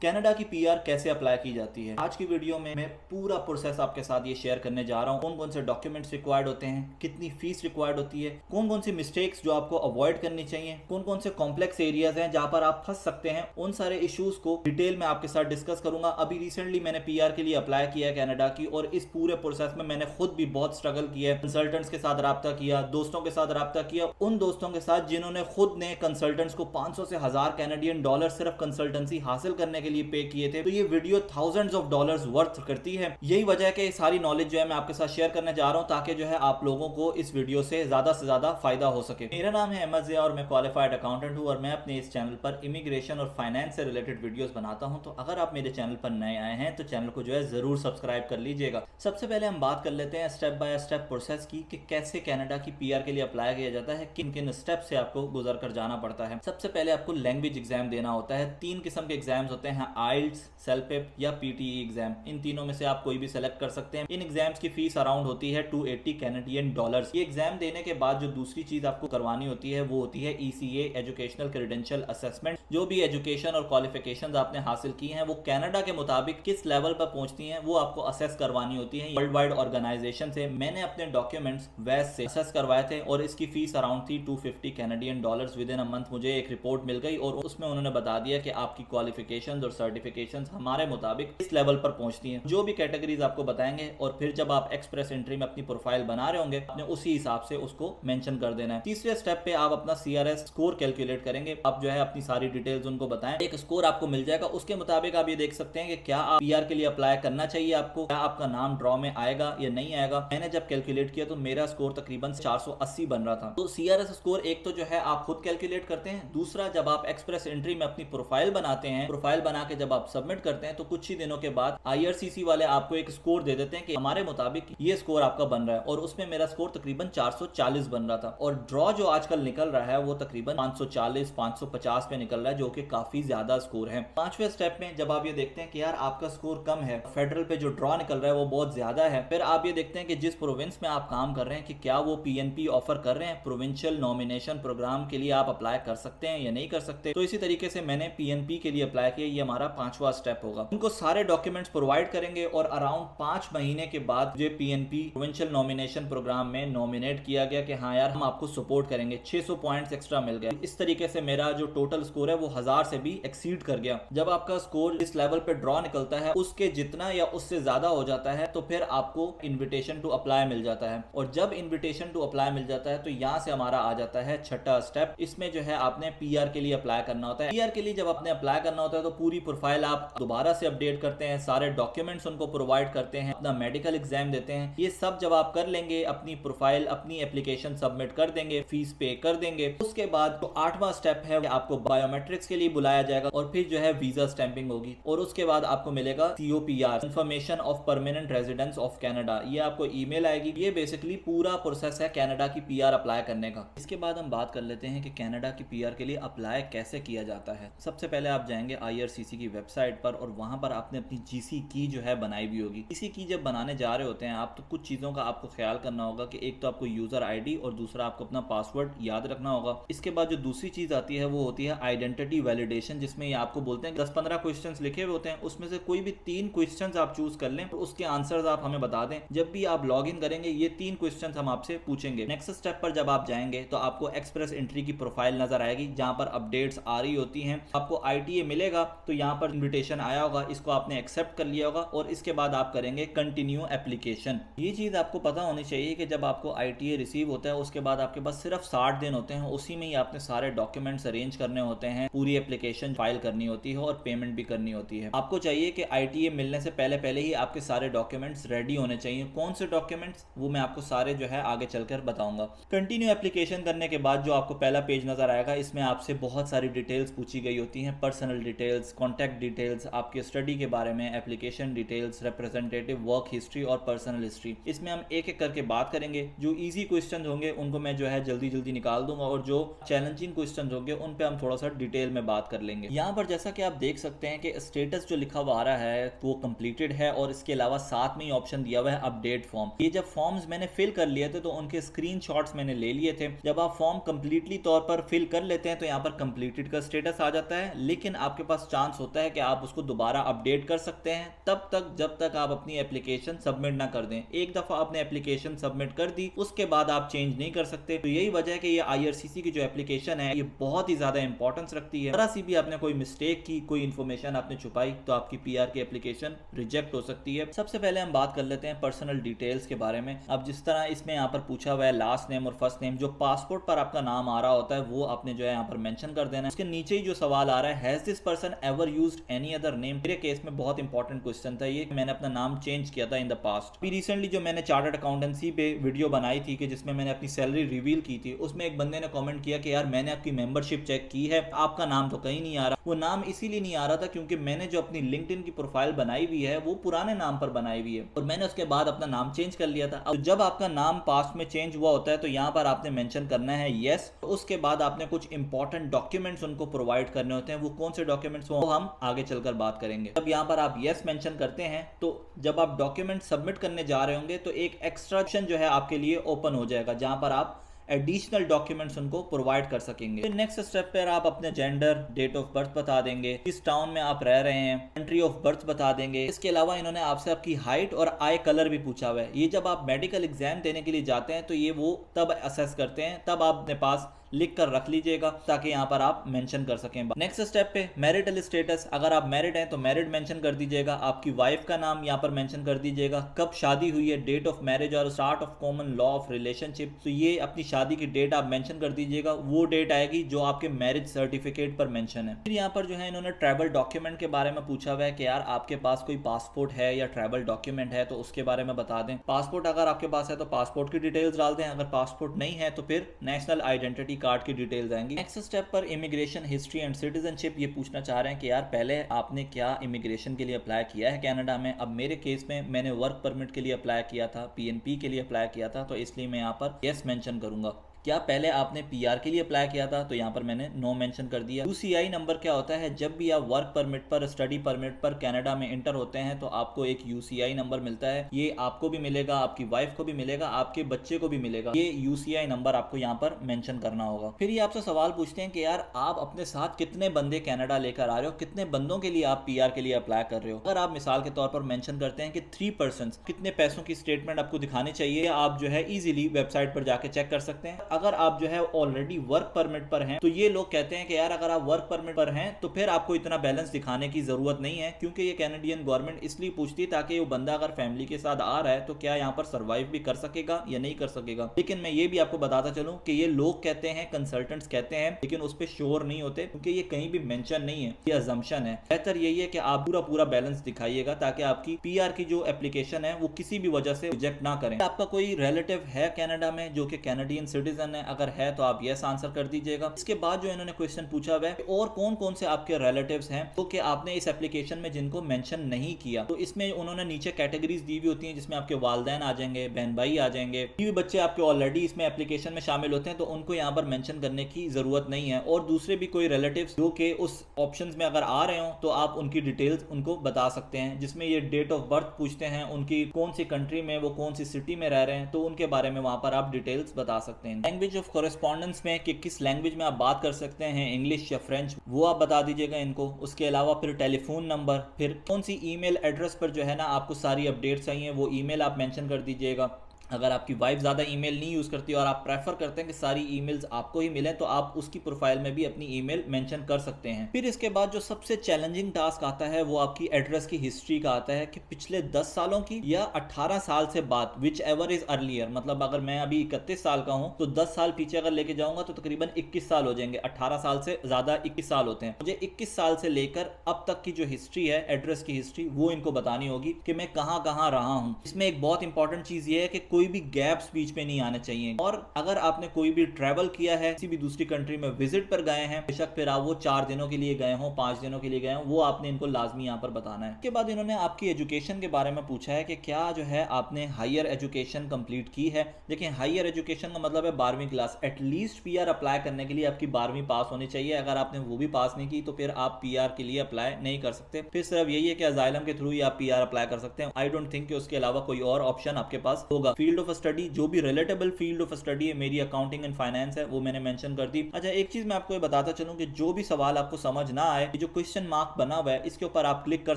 Canada की PR कैसे apply की जाती है। आज की वीडियो में मैं पूरा प्रोसेस आपके साथ ये शेयर करने जा रहा हूँ। कौन कौन से डॉक्यूमेंट्स रिक्वायर्ड होते हैं, कितनी फीस रिक्वायर्ड होती है, कौन कौन सी मिस्टेक्स जो आपको अवॉइड करनी चाहिए, कौन कौन से कॉम्प्लेक्स एरियाज हैं जहां पर आप फंस सकते हैं। उन सारे इश्यूज को डिटेल में आपके साथ डिस्कस करूंगा। अभी रिसेंटली मैंने पीआर के लिए अप्लाई किया है कनाडा की, और इस पूरे प्रोसेस में मैंने खुद भी बहुत स्ट्रगल किया है। कंसल्टेंट्स के साथ राब्ता किया, दोस्तों के साथ राब्ता किया, उन दोस्तों के साथ जिन्होंने खुद ने कंसल्टेंट्स को 500 से 1000 कैनेडियन डॉलर सिर्फ कंसल्टेंसी हासिल करने के लिए पे किए थे। तो ये video thousands of dollars worth करती है। यही वजह है कि सारी नॉलेज जो है मैं आपके साथ शेयर करने जा रहा हूं, ताकि जो है आप लोगों को इस वीडियो से ज्यादा फायदा हो सके। मेरा नाम है अहमद ज़िया और मैं क्वालिफाइड अकाउंटेंट हूं, और मैं अपने इस चैनल पर इमिग्रेशन और फाइनेंस से रिलेटेड वीडियोस बनाता हूं। तो अगर आप मेरे चैनल पर नए आए हैं तो चैनल को जो है जरूर सब्सक्राइब कर लीजिएगा। सबसे पहले हम बात कर लेते हैं स्टेप बाय स्टेप प्रोसेस की, कि कैसे कनाडा की पीआर के लिए अप्लाई किया जाता है, किन किन स्टेप से आपको गुजर कर जाना पड़ता है। सबसे पहले आपको लैंग्वेज एग्जाम देना होता है। 3 किस्म के एग्जाम्स होते हैं, आइल्स, सेल्पेप या पीटीई एग्जाम। इन तीनों में से आप कोई भी सेलेक्ट कर सकते हैं। इन एग्जाम्स की फीस अराउंड होती है 280 कैनेडियन डॉलर्स। ये एग्जाम देने के बाद जो दूसरी चीज आपको करवानी होती है वो होती है ECA, एजुकेशनल क्रेडेंशियल असेसमेंट। जो भी एजुकेशन और क्वालिफिकेशंस आपने हासिल की हैं वो कनाडा के मुताबिक किस लेवल पर पहुंचती हैं वो आपको असेस करवानी होती है। वर्ल्ड वाइड ऑर्गेनाइजेशन से मैंने अपने डॉक्यूमेंट्स वैस से असेस करवाए थे, और इसकी फीस अराउंड थी 250 Canadian dollars. With in a month मुझे एक रिपोर्ट मिल गई, और उसमें उन्होंने बता दिया कि आपकी क्वालिफिकेशंस और सर्टिफिकेशंस हमारे मुताबिक इस लेवल पर पहुंचती हैं। जो भी कैटेगरीज आपको बताएंगे, और फिर जब आप एक्सप्रेस एंट्री में अपनी प्रोफाइल बना रहे होंगे, आपने उसी हिसाब से उसको मेंशन कर देना है। तीसरे स्टेप पे आप अपना CRS स्कोर कैलकुलेट करेंगे। आप जो है अपनी सारी डिटेल्स उनको बताएं, एक स्कोर आपको मिल जाएगा। उसके मुताबिक आप ये देख सकते हैं कि क्या आप पीआर के लिए अप्लाई करना चाहिए आपको, क्या आपका नाम ड्रॉ में आएगा या नहीं आएगा। मैंने जब कैलकुलेट किया तो मेरा स्कोर तकरीबन 480 बन रहा था। तो CRS स्कोर एक तो जो है आप खुद कैलकुलेट करते हैं, दूसरा जब आप एक्सप्रेस एंट्री में अपनी प्रोफाइल बनाते हैं, प्रोफाइल बना के जब आप सबमिट करते हैं तो कुछ ही दिनों के बाद IRCC वाले आपको एक स्कोर दे देते हैं कि हमारे मुताबिक ये स्कोर आपका बन रहा है। और उसमें मेरा स्कोर तकरीबन 440 बन रहा था, और ड्रॉ जो आजकल निकल रहा है वो तकरीबन 540 550 पे निकल रहा है, जो कि काफी ज्यादा स्कोर है। पांचवें स्टेप में जब आप ये देखते हैं कि यार आपका स्कोर कम है, फेडरल पे जो ड्रॉ निकल रहा है वो बहुत ज्यादा है, फिर आप ये देखते हैं कि जिस प्रोविंस में आप काम कर रहे हैं कि क्या वो PNP ऑफर कर रहे हैं, प्रोविंशियल नॉमिनेशन प्रोग्राम के लिए आप अप्लाई कर सकते हैं या नहीं कर सकते। तो इसी तरीके से मैंने PNP के लिए अप्लाई किया। ये हमारा 5वां स्टेप होगा। उनको सारे डॉक्यूमेंट्स प्रोवाइड करेंगे, और अराउंड 5 महीने के बाद जो PNP प्रोविंशियल नॉमिनेशन प्रोग्राम में नॉमिनेट किया गया कि हाँ यार हम आपको सपोर्ट करेंगे, 600 पॉइंट्स एक्स्ट्रा मिल गए। इस तरीके से मेरा जो टोटल स्कोर है वो 1000 से भी एक्सीड कर गया। जब आपका स्कोर इस लेवल पे ड्रॉ निकलता है, उसके जितना या उससे ज्यादा हो जाता है, तो फिर आपको इन्विटेशन टू अप्लाई मिल जाता है। और जब इन्विटेशन टू अप्लाई मिल जाता है तो यहाँ से हमारा आ जाता है 6ठा स्टेप। इसमें जो है आपने पीआर के लिए अप्लाई करना होता है। पीआर के लिए जब आपने अप्लाई करना होता है तो पूरी प्रोफाइल आप दोबारा से अपडेट करते हैं, सारे डॉक्यूमेंट्स उनको प्रोवाइड करते हैं, अपना मेडिकल एग्जाम देते हैं। ये सब जब आप कर लेंगे, अपनी प्रोफाइल अपनी एप्लीकेशन सबमिट कर देंगे, फीस पे कर देंगे, उसके बाद जो 8वां स्टेप है आपको बायोमेट्रिक्स के लिए बुलाया जाएगा, और फिर जो है वीजा स्टैंपिंग होगी, और उसके बाद आपको मिलेगा COPR, confirmation of permanent residence of Canada. ये आपको ईमेल आएगी। ये बेसिकली पूरा प्रोसेस है कनाडा की पीआर अप्लाई करने का। इसके बाद हम बात कर लेते हैं कि कनाडा की पीआर के लिए अप्लाई कैसे किया जाता है। सबसे पहले आप जाएंगे IRCC की वेबसाइट पर, और वहां पर आपने अपनी GC की जो है बनाई हुई होगी। GC की जब बनाने जा रहे होते हैं आप, तो कुछ चीजों का आपको ख्याल करना होगा कि एक तो आपको यूजर ID और दूसरा आपको अपना पासवर्ड याद रखना होगा। इसके बाद जो दूसरी चीज आती है वो होती है आइडेंटिटी वैलिडेशन, जिसमें ये आपको बोलते हैं 10-15 क्वेश्चंस लिखे हुए होते हैं, उसमें से कोई भी 3 क्वेश्चंस आप चूज कर लें, उसके आंसर्स आप हमें बता दें। जब भी आप लॉग इन करेंगे ये 3 क्वेश्चंस हम आपसे पूछेंगे। नेक्स्ट स्टेप पर जब आप जाएंगे तो आपको एक्सप्रेस एंट्री की प्रोफाइल नजर आएगी, जहां पर अपडेट्स आ रही होती हैं। आपको ITA मिलेगा, तो यहाँ पर इन्विटेशन आया होगा, इसको आपने एक्सेप्ट कर लिया होगा, और इसके बाद आप करेंगे कंटिन्यू एप्लीकेशन। ये चीज आपको पता होनी चाहिए कि जब आपको ITA रिसीव होता है उसके बाद आपके पास सिर्फ 60 दिन होते हैं, उसी में ही आपने सारे डॉक्यूमेंट्स अरेंज करने होते हैं, पूरी एप्लीकेशन फाइल करनी होती है, और पेमेंट भी करनी होती है। आपको चाहिए कि ITA मिलने से पहले ही आपके सारे डॉक्यूमेंट्स रेडी होने चाहिए। कौन से डॉक्यूमेंट्स, वो मैं आपको सारे जो है आगे चलकर बताऊंगा। कंटिन्यू एप्लीकेशन करने के बाद जो आपको पहला पेज नजर आएगा, इसमें आपसे बहुत सारी डिटेल्स पूछी गई होती हैं, पर्सनल डिटेल्स, कॉन्टैक्ट डिटेल्स, आपके स्टडी के बारे में, application details, representative work history और पर्सनल हिस्ट्री। इसमें हम एक एक करके बात करेंगे। जो इजी क्वेश्चन होंगे उनको मैं जो है जल्दी निकाल दूंगा, और जो चैलेंजिंग क्वेश्चन होंगे उन पे हम थोड़ा सा डिटेल में बात कर लेंगे। यहाँ पर जैसा कि आप देख सकते हैं कि स्टेटस जो लिखा हुआ आ रहा है वो कंप्लीटेड है, और इसके अलावा साथ में ही ऑप्शन दिया हुआ है अपडेट फॉर्म। ये जब फॉर्म्स मैंने फिल कर लिए थे तो उनके स्क्रीनशॉट्स मैंने ले लिए थे। जब आप फॉर्म कंप्लीटली तौर पर फिल कर लेते हैं तो यहाँ पर कंप्लीटेड का स्टेटस आ जाता है, लेकिन आपके पास चांस चांस होता है कि आप उसको दोबारा अपडेट कर सकते हैं तब तक जब तक आप अपनी एप्लीकेशन सबमिट ना कर दें। एक दफा आपने एप्लीकेशन सबमिट कर दी उसके बाद आप चेंज नहीं कर सकते। तो यही वजह है कि ये IRCC की जो एप्लीकेशन है ये बहुत ही ज्यादा इंपॉर्टेंस रखती है। जरा सी भी आपने कोई मिस्टेक की, कोई इन्फॉर्मेशन आपने छुपाई तो आपकी PR की एप्लीकेशन रिजेक्ट हो सकती है। सबसे पहले हम बात कर लेते हैं पर्सनल डिटेल्स के बारे में। अब जिस तरह इसमें यहाँ पर पूछा हुआ है लास्ट नेम और फर्स्ट नेम, जो पासपोर्ट पर आपका नाम आ रहा होता है वो आपने जो है यहाँ पर मेंशन कर देना है। उसके नीचे ही जो सवाल आ रहा है, has this person ever used any other name. मेरे केस में बहुत इंपॉर्टेंट क्वेश्चन था ये, मैंने अपना नाम चेंज किया था इन द पास्ट। अभी रिसेंटली जो मैंने चार्टर्ड अकाउंटेंसी पे वीडियो बनाई थी कि जिसमें मैंने अपनी सैलरी रिवील की थी, उसमें एक बंदे ने कमेंट किया कि यार मैंने आपकी मेंबरशिप चेक की है, आपका नाम तो कहीं नहीं आ रहा। वो नाम इसीलिए नहीं आ रहा था क्योंकि मैंने जो अपनी लिंक्डइन की प्रोफाइल बनाई हुई है वो पुराने नाम पर बनाई हुई है और मैंने उसके बाद अपना नाम चेंज कर लिया था। अब जब आपका नाम पास्ट में चेंज हुआ होता है तो यहाँ पर आपने मेंशन करना है यस। उसके बाद आपने कुछ इंपॉर्टेंट डॉक्यूमेंट्स उनको प्रोवाइड करने होते हैं। वो कौन से डॉक्यूमेंट्स वो हम आगे चलकर बात करेंगे। जब यहाँ पर आप यस मेंशन करते हैं तो जब आप डॉक्यूमेंट सबमिट करने जा रहे होंगे तो एक एक्स्ट्रा ऑप्शन जो है आपके लिए ओपन हो जाएगा जहां पर आप एडिशनल डॉक्यूमेंट्स उनको प्रोवाइड कर सकेंगे। फिर नेक्स्ट स्टेप पर आप अपने जेंडर, डेट ऑफ बर्थ बता देंगे, किस टाउन में आप रह रहे हैं, कंट्री ऑफ बर्थ बता देंगे। इसके अलावा इन्होंने आपसे आपकी हाइट और आई कलर भी पूछा हुआ है। ये जब आप मेडिकल एग्जाम देने के लिए जाते हैं तो ये वो तब असेस करते हैं, तब आप अपने पास लिख कर रख लीजिएगा ताकि यहाँ पर आप मेंशन कर सकें। नेक्स्ट स्टेप पे मैरिटल स्टेटस, अगर आप मैरिड हैं तो मैरिड मेंशन कर दीजिएगा, आपकी वाइफ का नाम यहाँ पर मेंशन कर दीजिएगा, कब शादी हुई है, डेट ऑफ मैरिज और start of common law of relationship. तो ये अपनी शादी की डेट आप मेंशन कर दीजिएगा, वो डेट आएगी जो आपके मैरिज सर्टिफिकेट पर मेंशन है। फिर यहाँ पर जो है इन्होंने ट्रैवल डॉक्यूमेंट के बारे में पूछा हुआ है कि यार आपके पास कोई पासपोर्ट है या ट्रैवल डॉक्यूमेंट है तो उसके बारे में बता दें। पासपोर्ट अगर आपके पास है तो पासपोर्ट की डिटेल्स डाल दें, अगर पासपोर्ट नहीं है तो फिर नेशनल आइडेंटिटी कार्ड की डिटेल्स। नेक्स्ट स्टेप पर इमिग्रेशन हिस्ट्री एंड सिटीजनशिप, ये पूछना चाह रहे हैं कि यार पहले आपने क्या इमिग्रेशन के लिए अप्लाई किया है कनाडा में। अब मेरे केस में मैंने वर्क परमिट के लिए अप्लाई किया था, PNP के लिए अप्लाई किया था, तो इसलिए मैं यहाँ पर यस मेंशन करूंगा। क्या पहले आपने PR के लिए अप्लाई किया था, तो यहाँ पर मैंने नो मेंशन कर दिया। UCI नंबर क्या होता है, जब भी आप वर्क परमिट पर, स्टडी परमिट पर कनाडा में इंटर होते हैं तो आपको एक UCI नंबर मिलता है। ये आपको भी मिलेगा, आपकी वाइफ को भी मिलेगा, आपके बच्चे को भी मिलेगा। ये UCI नंबर आपको यहाँ पर मेंशन करना होगा। फिर ये आपसे सवाल पूछते हैं कि यार आप अपने साथ कितने बंदे कनाडा लेकर आ रहे हो, कितने बंदों के लिए आप PR के लिए अप्लाई कर रहे हो। अगर आप मिसाल के तौर पर मेंशन करते हैं कि 3 पर्सन, कितने पैसों की स्टेटमेंट आपको दिखानी चाहिए, आप जो है इजीली वेबसाइट पर जाके चेक कर सकते हैं। अगर आप जो है ऑलरेडी वर्क परमिट पर हैं तो ये लोग कहते हैं कि यार अगर आप वर्क परमिट पर हैं तो फिर आपको इतना बैलेंस दिखाने की जरूरत नहीं है, क्योंकि ये कैनेडियन गवर्नमेंट इसलिए पूछती है ताकि वो बंदा अगर फैमिली के साथ आ रहा है तो क्या यहाँ पर सर्वाइव भी कर सकेगा या नहीं कर सकेगा। लेकिन मैं ये भी आपको बताता चलूं कि ये लोग कहते हैं, कंसल्टेंट्स कहते हैं, लेकिन उस पर श्योर नहीं होते क्योंकि ये कहीं भी मेंशन नहीं है, ये अजम्पशन है। बेहतर यही है कि आप पूरा बैलेंस दिखाइएगा ताकि आपकी PR की जो एप्लीकेशन है वो किसी भी वजह से रिजेक्ट ना करें। आपका कोई रिलेटिव है कनाडा में जो कि कैनेडियन सिटीजन है, अगर है तो आप यस आंसर कर दीजिएगा। इसके बाद जो इन्होंने क्वेश्चन पूछा हुआ है और कौन कौन से आपके रिलेटिव्स हैं तो कि आपने इस एप्लीकेशन में जिनको मेंशन नहीं किया, तो इसमें उन्होंने नीचे कैटेगरीज दी हुई होती हैं जिसमें आपके वालिदैन आ जाएंगे, बहन भाई आ जाएंगे, भी बच्चे आपके ऑलरेडी इसमें एप्लीकेशन में शामिल होते हैं तो उनको यहाँ पर मेंशन करने की जरूरत नहीं है। और दूसरे भी कोई रिलेटिव्स जो कि उस ऑप्शंस में अगर आ रहे हो तो आप उनकी डिटेल्स उनको बता सकते हैं, जिसमें ये डेट ऑफ बर्थ पूछते हैं, उनकी कौन सी कंट्री में, वो कौन सी सिटी में रह रहे हैं, तो उनके बारे में वहां पर आप डिटेल्स बता सकते हैं। लैंग्वेज ऑफ कॉरेस्पॉन्डेंस में कि किस लैंग्वेज में आप बात कर सकते हैं, इंग्लिश या फ्रेंच, वो आप बता दीजिएगा इनको। उसके अलावा फिर टेलीफोन नंबर, फिर कौन सी ईमेल एड्रेस पर जो है ना आपको सारी अपडेट्स चाहिए वो ईमेल आप मेंशन कर दीजिएगा। अगर आपकी वाइफ ज़्यादा ईमेल नहीं यूज़ करती और आप प्रेफर करते हैं कि सारी ईमेल्स आपको ही मिलें तो आप उसकी प्रोफाइल में भी अपनी ईमेल मेंशन कर सकते हैं। फिर इसके बाद जो सबसे चैलेंजिंग टास्क आता है वो आपकी एड्रेस की हिस्ट्री का आता है कि पिछले 10 सालों की या 18 साल से बाद, विच एवर इज अर्लियर। मतलब अगर मैं अभी 31 साल का हूँ तो 10 साल पीछे अगर लेके जाऊंगा तो तकरीबन 21 साल हो जाएंगे। 18 साल से ज़्यादा 21 साल होते हैं। मुझे 21 साल से लेकर अब तक की जो हिस्ट्री है, एड्रेस की हिस्ट्री, वो इनको बतानी होगी कि मैं कहाँ कहाँ रहा हूँ। इसमें एक बहुत इंपॉर्टेंट चीज़ ये है कि कोई भी गैप्स बीच में नहीं आने चाहिए। और अगर आपने कोई भी ट्रैवल किया है, किसी भी दूसरी कंट्री में विजिट पर गए हैं, बेशक फिर आप वो 4 दिनों के लिए गए हों, 5 दिनों के लिए गए हों, वो आपने इनको लाजमी यहाँ पर बताना है। उसके बाद इन्होंने आपकी एजुकेशन के बारे में पूछा है कि क्या जो है आपने हायर एजुकेशन कंप्लीट की है। देखिए हायर एजुकेशन का मतलब है 12वीं क्लास। एटलीस्ट PR अप्लाई करने के लिए आपकी 12वीं पास होनी चाहिए। अगर आपने वो भी पास नहीं की तो फिर आप PR के लिए अप्लाई नहीं कर सकते। फिर सिर्फ यही है कि अजाइलम के थ्रू ही आप PR अप्लाई कर सकते हैं। आई डोंट थिंक कि उसके अलावा कोई और ऑप्शन आपके पास होगा। फील्ड ऑफ स्टडी, जो भी रिलेटेबल फील्ड ऑफ स्टडी है, मेरी अकाउंटिंग एंड फाइनेंस है, वो मैंने मेंशन कर दी। अच्छा, एक चीज मैं आपको ये बताता चलूं कि जो भी सवाल आपको समझ ना आए, जो क्वेश्चन मार्क बना हुआ है इसके ऊपर आप क्लिक कर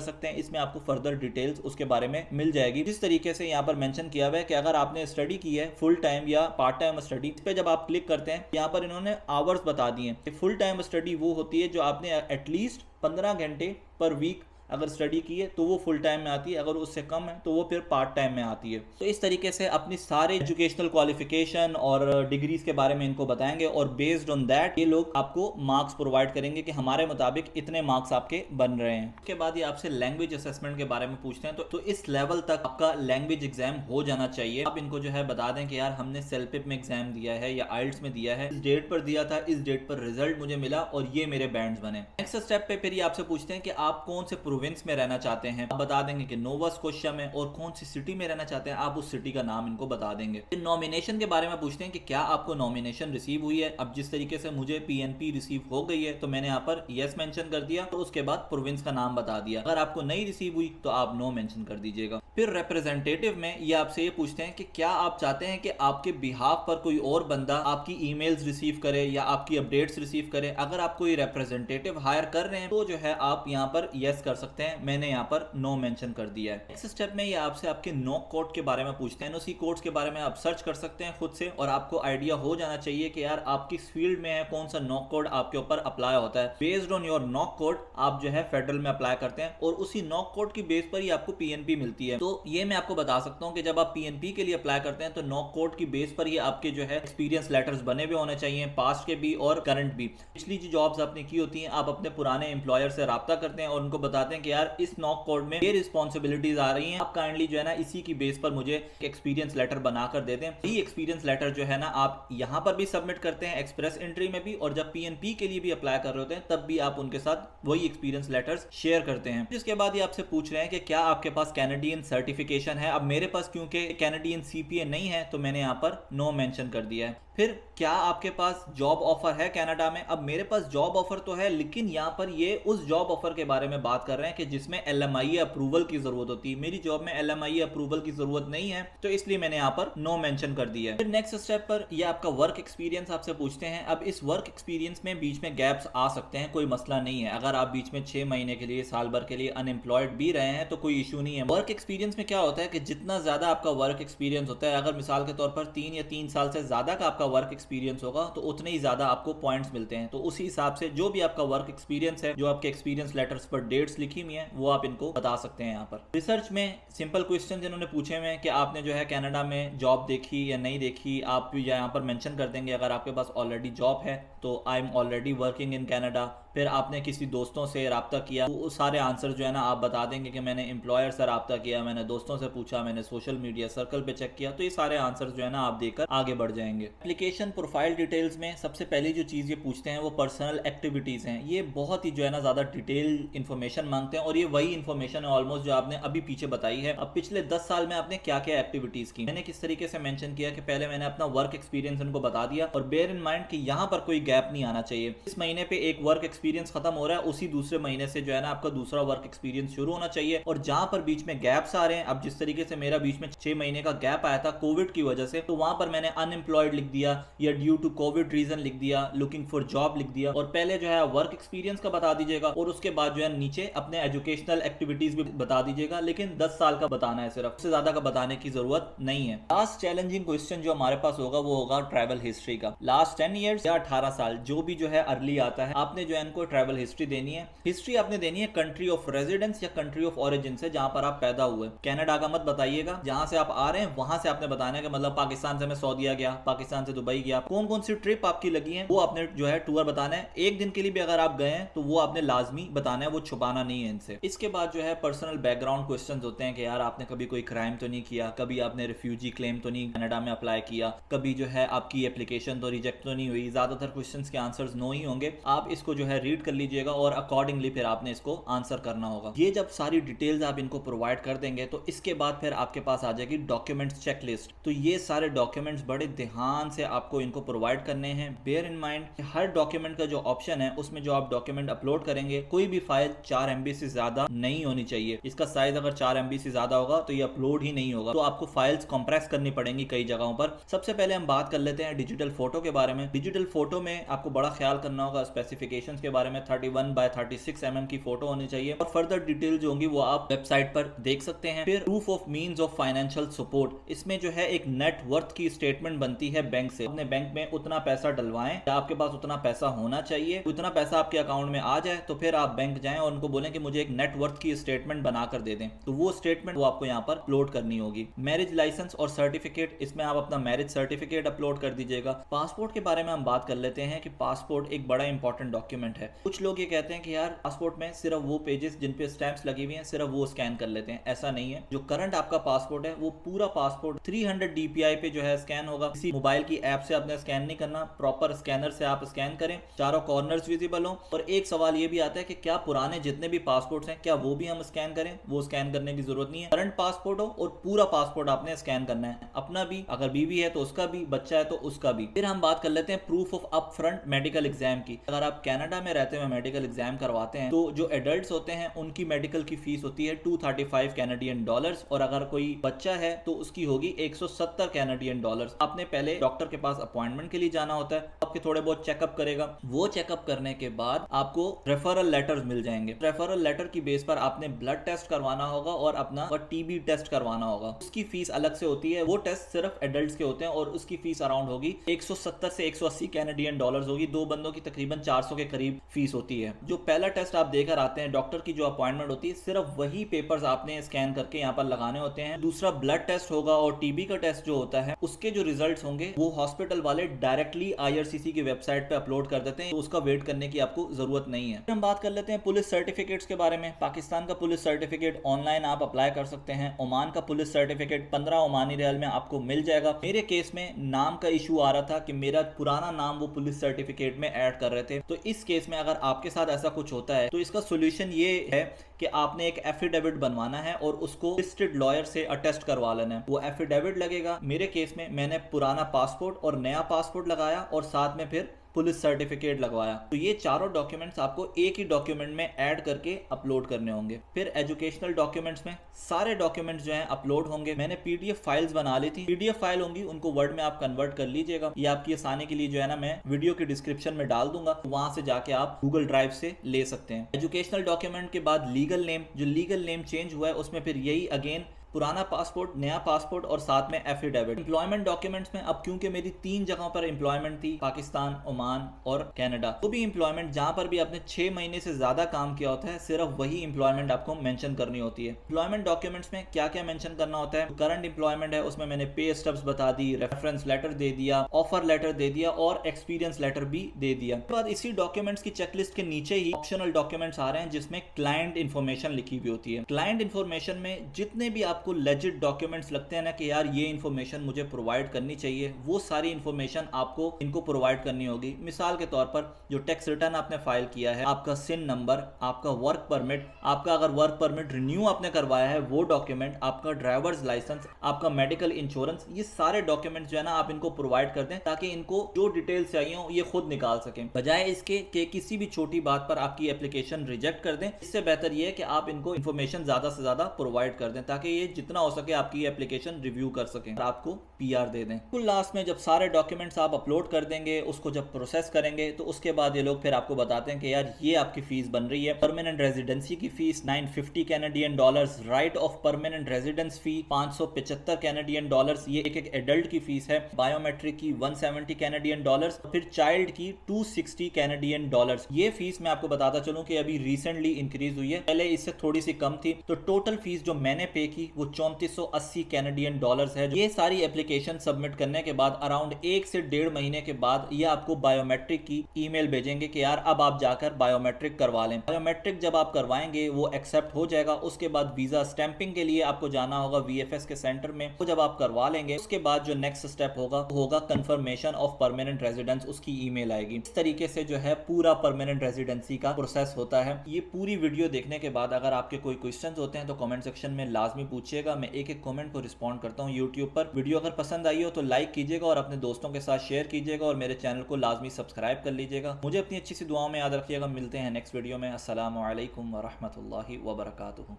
सकते हैं, इसमें आपको फर्दर डिटेल्स उसके बारे में मिल जाएगी। जिस तरीके से यहाँ पर मेंशन किया हुआ है कि अगर आपने स्टडी की है फुल टाइम या पार्ट टाइम स्टडी, इस पे जब आप क्लिक करते हैं यहाँ पर इन्होंने आवर्स बता दिए कि फुल टाइम स्टडी वो होती है जो आपने एटलीस्ट 15 घंटे पर वीक अगर स्टडी की है तो वो फुल टाइम में आती है, अगर उससे कम है तो वो फिर पार्ट टाइम में आती है। तो इस तरीके से अपनी सारे एजुकेशनल क्वालिफिकेशन और डिग्रीज के बारे में इनको बताएंगे और बेस्ड ऑन दैट ये लोग आपको मार्क्स प्रोवाइड करेंगे कि हमारे मुताबिक इतने मार्क्स आपके बन रहे हैं। उसके बाद ये आपसे लैंग्वेज असेसमेंट के बारे में पूछते हैं, तो इस लेवल तक आपका लैंग्वेज एग्जाम हो जाना चाहिए। आप इनको जो है बता दें कि यार हमने सेल्पिप में एग्जाम दिया है या आइल्स में दिया है, इस डेट पर दिया था, इस डेट पर रिजल्ट मुझे मिला और ये मेरे बैंड्स बने। नेक्स्ट स्टेप पे फिर ये आपसे पूछते हैं कि आप कौन से प्रोविंस में रहना चाहते हैं, आप बता देंगे कि नोवा स्कोशिया में, और कौन सी सिटी में रहना चाहते हैं आप उस सिटी का नाम इनको बता देंगे। फिर नॉमिनेशन के बारे में पूछते हैं कि क्या आपको नॉमिनेशन रिसीव हुई है। अब जिस तरीके से मुझे पीएनपी रिसीव हो गई है तो मैंने यहाँ पर यस मेंशन कर दिया और उसके बाद प्रोविंस का नाम बता दिया। अगर आपको नहीं रिसीव हुई तो आप नो मेंशन कर दीजिएगा। फिर रिप्रेजेंटेटिव में ये आपसे ये पूछते हैं कि क्या आप चाहते हैं कि आपके बिहाफ पर कोई और बंदा आपकी ईमेल्स रिसीव करे या आपकी अपडेट्स रिसीव करे। अगर आप कोई रिप्रेजेंटेटिव हायर कर रहे हैं तो जो है आप यहाँ पर यस कर सकते हैं, मैंने यहाँ पर नो मेंशन कर दिया है। नेक्स्ट स्टेप में ये आपसे आपके नॉक कोड के बारे में पूछते हैं। एनओसी कोड्स के बारे में आप सर्च कर सकते हैं खुद से और आपको आइडिया हो जाना चाहिए कि यार आप किस फील्ड में है, कौन सा नॉक कोड आपके ऊपर अप्लाई होता है। Based on your NOC code आप जो है फेडरल में अप्लाई करते हैं और उसी नॉक कोड की बेस पर ही आपको पीएनपी मिलती है। तो ये मैं आपको बता सकता हूँ कि जब आप पीएनपी के लिए अप्लाई करते हैं तो नॉक कोड की बेस पर ही आपके जो है एक्सपीरियंस लेटर्स बने हुए होने चाहिए, पास्ट के भी और करंट भी। पिछली जो जॉब्स आपने की होती हैं आप अपने पुराने एम्प्लॉयर से राब्ता करते हैं और उनको बताते हैं कि यार इस नॉक कोड में ये रिस्पॉन्सिबिलिटीज आ रही हैं, आप काइंडली जो है ना इसी की बेस पर मुझे एक्सपीरियंस लेटर बनाकर दे दें। यही एक्सपीरियंस लेटर जो है ना आप यहाँ पर भी सबमिट करते हैं एक्सप्रेस एंट्री में भी, और जब पीएनपी के लिए भी अप्लाई कर रहे होते हैं तब भी आप उनके साथ वही एक्सपीरियंस लेटर्स शेयर करते हैं। जिसके बाद ये आपसे पूछ रहे हैं कि क्या आपके पास कैनेडियन सर्टिफिकेशन है। अब मेरे पास क्योंकि कैनेडियन सीपीए नहीं है तो मैंने यहाँ पर नो मेंशन कर दिया है। फिर क्या आपके पास जॉब ऑफर है कनाडा में। अब मेरे पास जॉब ऑफर तो है लेकिन यहाँ पर ये उस जॉब ऑफर के बारे में बात कर रहे हैं कि जिसमें एलएमआई अप्रूवल की जरूरत होती है। मेरी जॉब में एलएमआई अप्रूवल की जरूरत नहीं है तो इसलिए मैंने यहाँ पर नो मेंशन कर दिया है। फिर नेक्स्ट स्टेप पर ये आपका वर्क एक्सपीरियंस आपसे पूछते हैं। अब इस वर्क एक्सपीरियंस में बीच में गैप्स आ सकते हैं, कोई मसला नहीं है। अगर आप बीच में 6 महीने के लिए, साल भर के लिए अनएम्प्लॉयड भी रहे हैं तो कोई इशू नहीं है। वर्क एक्सपीरियंस में क्या होता है कि जितना ज्यादा आपका वर्क एक्सपीरियंस होता है, अगर मिसाल के तौर पर 3 या 3 साल से ज्यादा का आपका वर्क एक्सपीरियंस होगा तो उतने ही ज्यादा आपको पॉइंट्स मिलते हैं। तो उसी हिसाब से जो भी आपका वर्क एक्सपीरियंस है, जो आपके एक्सपीरियंस लेटर्स पर डेट्स लिखी हुई हैं, वो आप इनको बता सकते हैं। यहाँ पर रिसर्च में सिंपल क्वेश्चन जिन्होंने पूछे हुए हैं कि आपने जो है कनाडा में जॉब देखी या नहीं देखी, आप यहाँ पर मेंशन कर देंगे। अगर आपके पास ऑलरेडी जॉब है तो I am already working in Canada. फिर आपने किसी दोस्तों से राब्ता किया, वो सारे आंसर जो है ना आप बता देंगे कि मैंने एम्प्लॉयर से राब्ता किया, मैंने दोस्तों से पूछा, मैंने सोशल मीडिया सर्कल पे चेक किया। तो ये सारे आंसर जो है ना आप देकर आगे बढ़ जाएंगे। एप्लीकेशन प्रोफाइल डिटेल्स में सबसे पहली जो चीज़ ये पूछते हैं वो पर्सनल एक्टिविटीज़ हैं। ये बहुत ही जो है ना ज़्यादा डिटेल इन्फॉर्मेशन मांगते हैं और ये वही इन्फॉर्मेशन है ऑलमोस्ट जो आपने अभी पीछे बताई है। अब पिछले 10 साल में आपने क्या क्या एक्टिविटीज़ की, मैंने किस तरीके से मेंशन किया कि पहले मैंने अपना वर्क एक्सपीरियंस उनको बता दिया। और बेयर इन माइंड कि यहाँ पर कोई गैप नहीं आना चाहिए। इस महीने पे एक वर्क एक्सपीरियंस खत्म हो रहा है, उसी दूसरे महीने से जो है ना आपका दूसरा वर्क एक्सपीरियंस शुरू होना चाहिए। और जहां पर बीच में गैप्स आ रहे हैं, अब जिस तरीके से मेरा बीच में 6 महीने का गैप आया था कोविड की वजह से, तो वहां पर मैंने अनएम्प्लॉयड लिख दिया या ड्यू टू कोविड रीजन लिख दिया, लुकिंग फॉर जॉब लिख दिया। और पहले जो है वर्क एक्सपीरियंस का बता दीजिएगा और उसके बाद जो है नीचे अपने एजुकेशनल एक्टिविटीज भी बता दीजिएगा, लेकिन 10 साल का बताना है, सिर्फ उससे ज्यादा का बताने की जरूरत नहीं है। लास्ट चैलेंजिंग क्वेश्चन जो हमारे पास होगा वो होगा ट्रैवल हिस्ट्री का। लास्ट 10 ईयर्स या 18 साल जो भी जो है अर्ली आता है, आपने जो है इनको ट्रैवल हिस्ट्री देनी है। हिस्ट्री आपने देनी है कंट्री ऑफ रेजिडेंस या कंट्री ऑफ ओरिजिन से, जहां पर आप पैदा हुए। कनाडा का मत बताइएगा, जहां से आप आ रहे हैं वहां से आपने बताना है कि मतलब पाकिस्तान से मैं सऊदीया गया, पाकिस्तान से दुबई गया, कौन कौन सी ट्रिप आपकी लगी है वो आपने जो है टूर बताना है। एक दिन के लिए भी अगर आप गए हैं तो वो आपने लाजमी बताना है, वो छुपाना नहीं है इनसे। इसके बाद जो है पर्सनल बैकग्राउंड क्वेश्चन होते हैं कि यार आपने कभी कोई क्राइम तो नहीं किया, कभी आपने रिफ्यूजी क्लेम तो नहीं कनाडा में अप्लाई किया, कभी जो है आपकी एप्लीकेशन तो रिजेक्ट तो नहीं हुई। ज्यादातर क्वेश्चंस के आंसर्स नो ही होंगे। आप इसको जो है रीड कर लीजिएगा और अकॉर्डिंगली फिर आपने इसको आंसर करना होगा। ये जब सारी डिटेल्स आप इनको प्रोवाइड कर देंगे तो इसके बाद फिर आपके पास आ जाएगी डॉक्यूमेंट्स चेकलिस्ट। तो ये सारे डॉक्यूमेंट्स बड़े ध्यान से से आपको इनको प्रोवाइड करने हैं। बेयर इन माइंड हर डॉक्यूमेंट का जो ऑप्शन है उसमें जो आप डॉक्यूमेंट अपलोड करेंगे कोई भी फाइल 4 MB से ज्यादा नहीं होनी चाहिए। इसका साइज अगर 4 MB से ज्यादा होगा तो ये अपलोड ही नहीं होगा, तो आपको फाइल्स कंप्रेस करनी पड़ेंगी कई जगहों पर। सबसे पहले हम बात कर लेते हैं डिजिटल फोटो के बारे में। डिजिटल फोटो में आपको बड़ा ख्याल करना होगा स्पेसिफिकेशंस के बारे में। 31x36 mm की फोटो होनी चाहिए और फर्दर डिटेल जो होंगी वो आप वेबसाइट पर देख सकते हैं। फिर proof of means of financial support, इसमें जो है एक नेट वर्थ की स्टेटमेंट बनती है बैंक से। अपने बैंक में उतना पैसा डलवाएं, आपके पास उतना पैसा होना चाहिए, उतना पैसा आपके अकाउंट में आ जाए तो फिर आप बैंक जाएं और उनको बोलें कि मुझे एक नेट वर्थ की स्टेटमेंट बनाकर दे दें, तो वो स्टेटमेंट वो आपको यहाँ पर अपलोड करनी होगी। मैरिज लाइसेंस और सर्टिफिकेट, इसमें आप अपना मैरिज सर्टिफिकेट अपलोड कर दीजिएगा। पासपोर्ट के बारे में हम बात कर लेते हैं कि पासपोर्ट एक बड़ा इंपॉर्टेंट डॉक्यूमेंट है। कुछ लोग ये कहते हैं कि यार पासपोर्ट में सिर्फ वो पेजेस जिन पे स्टैंप्स लगी हुई हैं सिर्फ वो स्कैन कर लेते हैं। ऐसा नहीं है। जो करंट आपका पासपोर्ट है वो पूरा पासपोर्ट 300 DPI पे जो है स्कैन होगा। किसी मोबाइल की ऐप से आपने स्कैन नहीं करना, प्रॉपर स्कैनर से आप स्कैन करें, चारों कॉर्नर्स विजिबल हो। और एक सवाल ये भी आता है कि क्या पुराने जितने भी पासपोर्ट्स हैं क्या वो भी हम स्कैन करें? वो स्कैन करने की जरूरत नहीं है। करंट पासपोर्ट हो और पूरा पासपोर्ट आपने स्कैन करना है, अपना भी, अगर बीवी है तो उसका भी, बच्चा है तो उसका भी। फिर हम बात कर लेते हैं proof of up front medical exam की। अगर आप कनाडा में रहते हुए मेडिकल एग्जाम करवाते हैं तो जो एडल्ट्स होते हैं उनकी मेडिकल की फीस होती है $235 और अगर कोई बच्चा है तो उसकी होगी $170। आपने पहले डॉक्टर के पास अपॉइंटमेंट के लिए जाना होता है, आपके थोड़े बहुत चेकअप करेगा। वो चेकअप करने के बाद आपको रेफरल लेटर्स मिल जाएंगे। रेफरल लेटर की बेस पर आपने ब्लड टेस्ट करवाना होगा और अपना TB टेस्ट करवाना होगा। उसकी फीस अलग से होती है। वो टेस्ट सिर्फ एडल्ट्स के होते हैं और उसकी फीस अराउंड होगी 170 से $180 होगी। दो बंदों की तकरीबन 400 के करीब फीस होती है। जो पहला टेस्ट आप देकर आते हैं, डॉक्टर की जो अपॉइंटमेंट होती है, सिर्फ वही पेपर्स आपने स्कैन करके यहाँ पर लगाने होते हैं। दूसरा ब्लड टेस्ट होगा और TB का टेस्ट जो होता है उसके जो रिजल्ट्स होंगे वो हॉस्पिटल वाले डायरेक्टली IRCC की वेबसाइट पे अपलोड कर देते हैं, तो उसका वेट करने की आपको जरूरत नहीं है। हम बात कर लेते हैं पुलिस सर्टिफिकेट्स के बारे में। पाकिस्तान का पुलिस सर्टिफिकेट ऑनलाइन आप अप्लाई कर सकते हैं। ओमान का पुलिस सर्टिफिकेट 15 ओमानी रियाल में आपको मिल जाएगा। मेरे केस में नाम का इशू आ रहा था कि मेरा पुराना नाम वो पुलिस सर्टिफिकेट में ऐड कर रहे थे, तो इस केस में अगर आपके साथ ऐसा कुछ होता है तो इसका सोल्यूशन ये है कि आपने एक एफिडेविट बनवाना है और उसको लिस्टेड लॉयर से अटेस्ट करवा लेना है। वो एफिडेविट लगेगा। मेरे केस में मैंने पुराना पासपोर्ट और नया पासपोर्ट लगाया और साथ में फिर पुलिस सर्टिफिकेट लगवाया। तो ये चारों डॉक्यूमेंट्स आपको एक ही डॉक्यूमेंट में ऐड करके अपलोड करने होंगे। फिर एजुकेशनल डॉक्यूमेंट्स में सारे डॉक्यूमेंट्स जो हैं अपलोड होंगे। मैंने PDF फाइल्स बना ली थी। PDF फाइल होंगी, उनको वर्ड में आप कन्वर्ट कर लीजिएगा। ये आपकी आसानी के लिए जो है ना, मैं वीडियो के डिस्क्रिप्शन में डाल दूंगा, वहां से जाके आप गूगल ड्राइव से ले सकते हैं। एजुकेशनल डॉक्यूमेंट के बाद लीगल नेम, जो लीगल नेम चेंज हुआ है उसमें फिर यही अगेन पुराना पासपोर्ट, नया पासपोर्ट और साथ में एफिडेविट। एम्प्लॉयमेंट डॉक्यूमेंट्स में अब क्योंकि मेरी 3 जगहों पर एम्प्लॉयमेंट थी, पाकिस्तान, ओमान और कनाडा, तो भी एम्प्लॉयमेंट जहां पर भी आपने 6 महीने से ज्यादा काम किया होता है सिर्फ वही एम्प्लॉयमेंट आपको मेंशन करनी होती है। एम्प्लॉयमेंट डॉक्यूमेंट्स में क्या क्या मेंशन करना होता है? करंट एम्प्लॉयमेंट है उसमें मैंने पे स्टब्स बता दी, रेफरेंस लेटर दे दिया, ऑफर लेटर दे दिया और एक्सपीरियंस लेटर भी दे दिया। उसके बाद इसी डॉक्यूमेंट्स की चेकलिस्ट के नीचे ही ऑप्शनल डॉक्यूमेंट्स आ रहे हैं जिसमें क्लाइंट इन्फॉर्मेशन लिखी हुई होती है। क्लाइंट इन्फॉर्मेशन में जितने भी आपको लेजिट डॉक्यूमेंट्स लगते हैं ना कि यार ये इन्फॉर्मेशन मुझे प्रोवाइड करनी चाहिए, वो सारी इन्फॉर्मेशन आपको इनको प्रोवाइड करनी होगी। मिसाल के तौर पर जो टैक्स रिटर्न आपने फाइल किया है, आपका सिन नंबर, आपका वर्क परमिट, आपका अगर वर्क परमिट रिन्यू आपने करवाया है वो डॉक्यूमेंट, आपका ड्राइवर्स लाइसेंस, आपका मेडिकल इंश्योरेंस, ये सारे डॉक्यूमेंट्स जो है ना आप इनको प्रोवाइड कर दें ताकि इनको जो डिटेल्स चाहिए हो ये खुद निकाल सकें, बजाय इसके कि किसी भी छोटी बात पर आपकी एप्लीकेशन रिजेक्ट कर दें। इससे बेहतर ये है कि आप इनको इन्फॉर्मेशन ज्यादा से ज्यादा प्रोवाइड कर दें ताकि ये जितना हो सके आपकी एप्लीकेशन रिव्यू कर सकें और आपको PR दे दें। कुल लास्ट में जब सारे डॉक्यूमेंट्स आप अपलोड कर देंगे, उसको जब प्रोसेस करेंगे तो उसके बाद ये लोग फिर आपको बताते हैं कि यार ये आपकी फीस बन रही है। परमानेंट रेजिडेंसी की fees $950, right of permanent residence fee $575, ये एक एडल्ट की फीस है। बायोमेट्रिक की $170, फिर चाइल्ड की $260। ये फीस मैं आपको बताता चलूं कि अभी रिसेंटली इंक्रीज हुई है, पहले इससे थोड़ी सी कम थी। तो टोटल फीस जो मैंने पे की वो $3480 है। ये सारी एप्लीकेशन सबमिट करने के बाद अराउंड 1 से 1.5 महीने के बाद ये आपको बायोमेट्रिक की ईमेल भेजेंगे कि यार अब आप जाकर बायोमेट्रिक करवा लें। बायोमेट्रिक जब आप करवाएंगे वो एक्सेप्ट हो जाएगा। उसके बाद वीजा स्टैंपिंग के लिए आपको जाना होगा VFS के सेंटर में। वो जब आप करवा लेंगे उसके बाद जो नेक्स्ट स्टेप होगा कंफर्मेशन ऑफ परमानेंट रेजिडेंस, उसकी ईमेल आएगी। इस तरीके से जो है पूरा परमानेंट रेजिडेंसी का प्रोसेस होता है। ये पूरी वीडियो देखने के बाद अगर आपके कोई क्वेश्चंस होते हैं तो कमेंट सेक्शन में लाजमी पूछें। पूछिएगा, मैं एक एक कमेंट को रिस्पॉन्ड करता हूँ यूट्यूब पर। वीडियो अगर पसंद आई हो तो लाइक कीजिएगा और अपने दोस्तों के साथ शेयर कीजिएगा और मेरे चैनल को लाजमी सब्सक्राइब कर लीजिएगा। मुझे अपनी अच्छी सी दुआओं में याद रखिएगा। मिलते हैं नेक्स्ट वीडियो में। अस्सलामु अलैकुम व रहमतुल्लाहि व बरकातुहू।